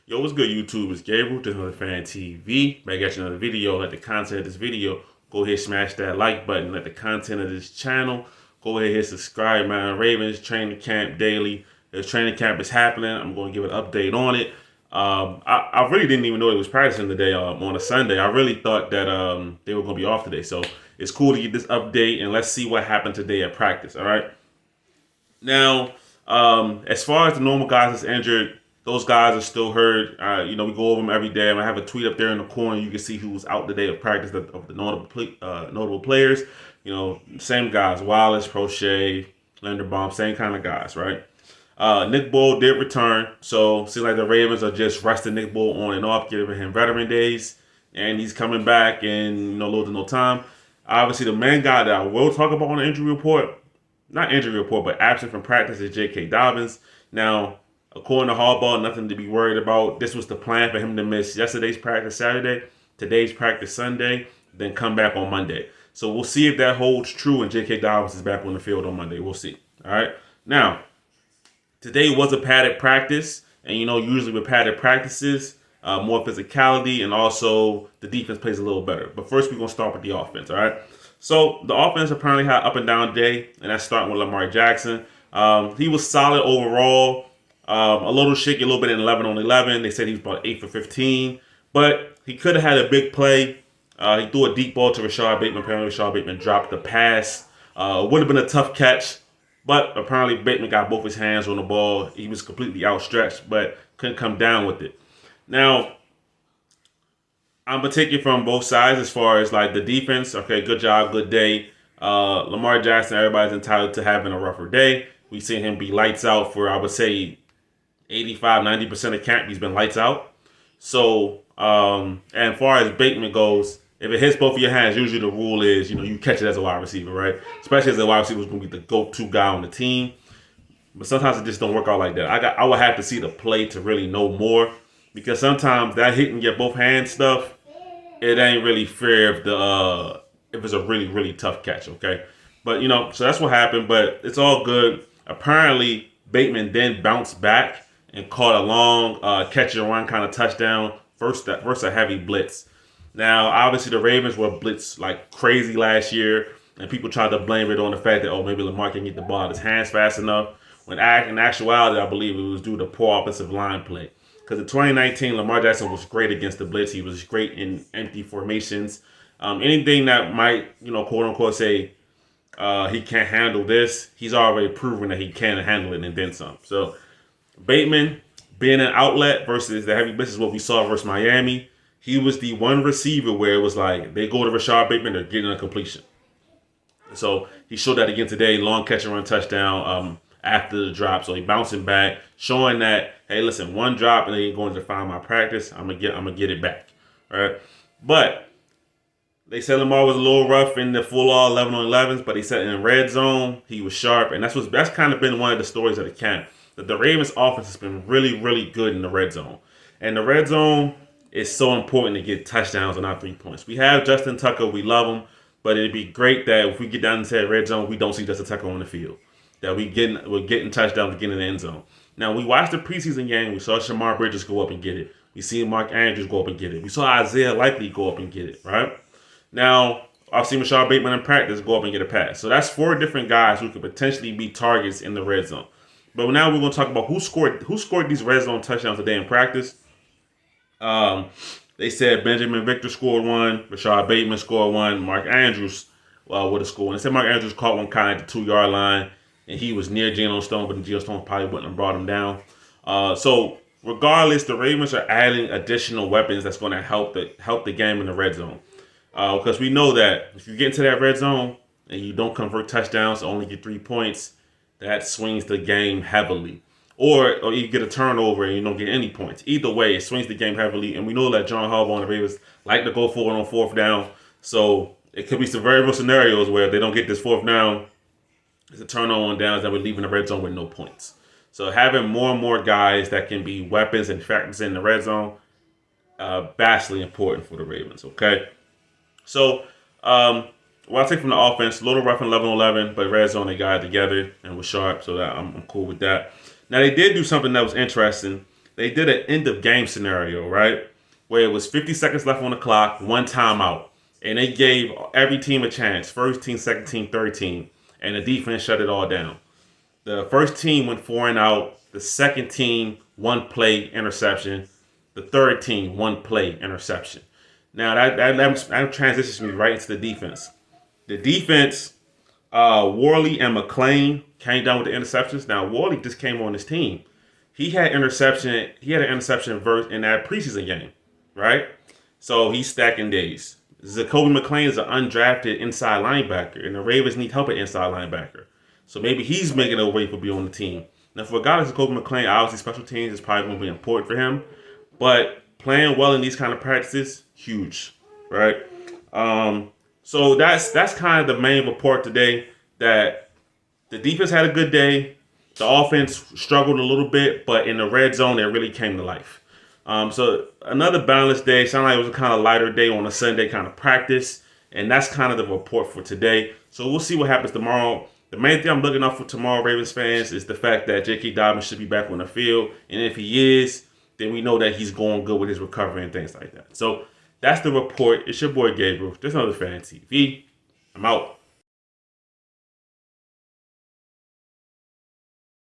Yo, what's good, YouTube? It's Gabriel, this is another Fan TV. Back at you another video. Let the content of this video go ahead, smash that like button. Let the content of this channel go ahead, hit subscribe, man. Ravens training camp daily. This training camp is happening. I'm going to give an update on it. I really didn't even know it was practicing today on a Sunday. I really thought that they were going to be off today. So it's cool to get this update, and let's see what happened today at practice. All right. Now, as far as the normal guys that's injured, those guys are still hurt. We go over them every day. I have a tweet up there in the corner. You can see who was out today of practice of the notable players. Same guys: Wallace, Prochet, Linderbaum, same kind of guys, right? Nick Bull did return, so seems like the Ravens are just resting Nick Bull on and off, giving him veteran days, and he's coming back in little to no time. Obviously, the main guy that I will talk about on the injury report, not injury report, but absent from practice, is J.K. Dobbins. Now, according to Harbaugh, nothing to be worried about. This was the plan for him to miss yesterday's practice Saturday, today's practice Sunday, then come back on Monday. So we'll see if that holds true and J.K. Dobbins is back on the field on Monday. We'll see. All right. Now, today was a padded practice, and usually with padded practices, more physicality, and also the defense plays a little better. But first, we're gonna start with the offense. All right. So the offense apparently had up and down day, and that's starting with Lamar Jackson. He was solid overall. A little shaky, a little bit in 11 on 11. They said he was about 8 for 15, but he could have had a big play. He threw a deep ball to Rashad Bateman. Apparently, Rashad Bateman dropped the pass. Would have been a tough catch, but apparently Bateman got both his hands on the ball. He was completely outstretched, but couldn't come down with it. Now, I'm gonna take it from both sides as far as like the defense. Okay, good job, good day. Lamar Jackson, everybody's entitled to having a rougher day. We've seen him be lights out for, I would say, 85-90% of camp. He's been lights out. So, and as far as Bateman goes, if it hits both of your hands, usually the rule is, you catch it as a wide receiver, right? Especially as a wide receiver who's going to be the go-to guy on the team. But sometimes it just don't work out like that. I would have to see the play to really know more, because sometimes that hitting your both hands stuff, it ain't really fair if it's a really, really tough catch, okay? But, so that's what happened, but it's all good. Apparently, Bateman then bounced back and caught a long catch and run kind of touchdown versus a heavy blitz. Now, obviously, the Ravens were blitzed like crazy last year, and people tried to blame it on the fact that, maybe Lamar can get the ball out of his hands fast enough. When in actuality, I believe it was due to poor offensive line play. Because in 2019, Lamar Jackson was great against the blitz. He was great in empty formations. Anything that might, quote unquote, say he can't handle this, he's already proven that he can handle it and then some. So Bateman being an outlet versus the heavy blitz is what we saw versus Miami. He was the one receiver where it was like they go to Rashad Bateman, they're getting a completion. So he showed that again today, long catch and run touchdown after the drop. So he bouncing back, showing that, hey, listen, one drop and they ain't going to define my practice. I'm gonna get it back. All right. But they said Lamar was a little rough in the full all 11 on 11s, but he said in red zone he was sharp, and that's kind of been one of the stories of the camp, that the Ravens offense has been really, really good in the red zone. And the red zone is so important to get touchdowns and not 3 points. We have Justin Tucker, we love him, but it'd be great that if we get down into that red zone, we don't see Justin Tucker on the field. That we're getting touchdowns, getting in the end zone. Now, we watched the preseason game. We saw Shamar Bridges go up and get it. We see Mark Andrews go up and get it. We saw Isaiah Likely go up and get it, right? Now, I've seen Rashad Bateman in practice go up and get a pass. So that's 4 different guys who could potentially be targets in the red zone. But now we're going to talk about who scored these red zone touchdowns today in practice. They said Benjamin Victor scored one, Rashad Bateman scored one, Mark Andrews would have scored one. They said Mark Andrews caught one kind of at the 2-yard line, and he was near Geno Stone, but Geno Stone probably wouldn't have brought him down. So regardless, the Ravens are adding additional weapons that's going to help the game in the red zone. Because we know that if you get into that red zone and you don't convert touchdowns, only get 3 points, that swings the game heavily. Or you get a turnover and you don't get any points. Either way, it swings the game heavily. And we know that John Harbaugh and the Ravens like to go forward on 4th down. So it could be some very real scenarios where if they don't get this 4th down, it's a turnover on downs that we're leaving the red zone with no points. So having more and more guys that can be weapons and factors in the red zone, vastly important for the Ravens, okay? So, what I take from the offense, a little rough in 11-11, but red zone they got it together and was sharp, so that I'm cool with that. Now, they did do something that was interesting. they did an end of game scenario, right? Where it was 50 seconds left on the clock, one timeout. And they gave every team a chance, first team, second team, third team. And the defense shut it all down. The first team went 4 and out. The second team, one play interception. The third team, one play interception. Now that transitions me right into the defense. The defense, Worley and McClain came down with the interceptions. Now Worley just came on this team. He had interception. He had an interception verse in that preseason game, right? So he's stacking days. Zakoby McClain is an undrafted inside linebacker, and the Ravens need help at inside linebacker. So maybe he's making a way for being on the team. Now, for a guy like Zakoby McClain, obviously special teams is probably going to be important for him. But playing well in these kind of practices, huge, right? So that's kind of the main report today, that the defense had a good day. The offense struggled a little bit, but in the red zone, it really came to life. So another balanced day. Sounded like it was a kind of lighter day on a Sunday kind of practice. And that's kind of the report for today. So we'll see what happens tomorrow. The main thing I'm looking out for tomorrow, Ravens fans, is the fact that J.K. Dobbins should be back on the field. And if he is, then we know that he's going good with his recovery and things like that. So that's the report. It's your boy Gabriel. There's another Fan TV. I'm out.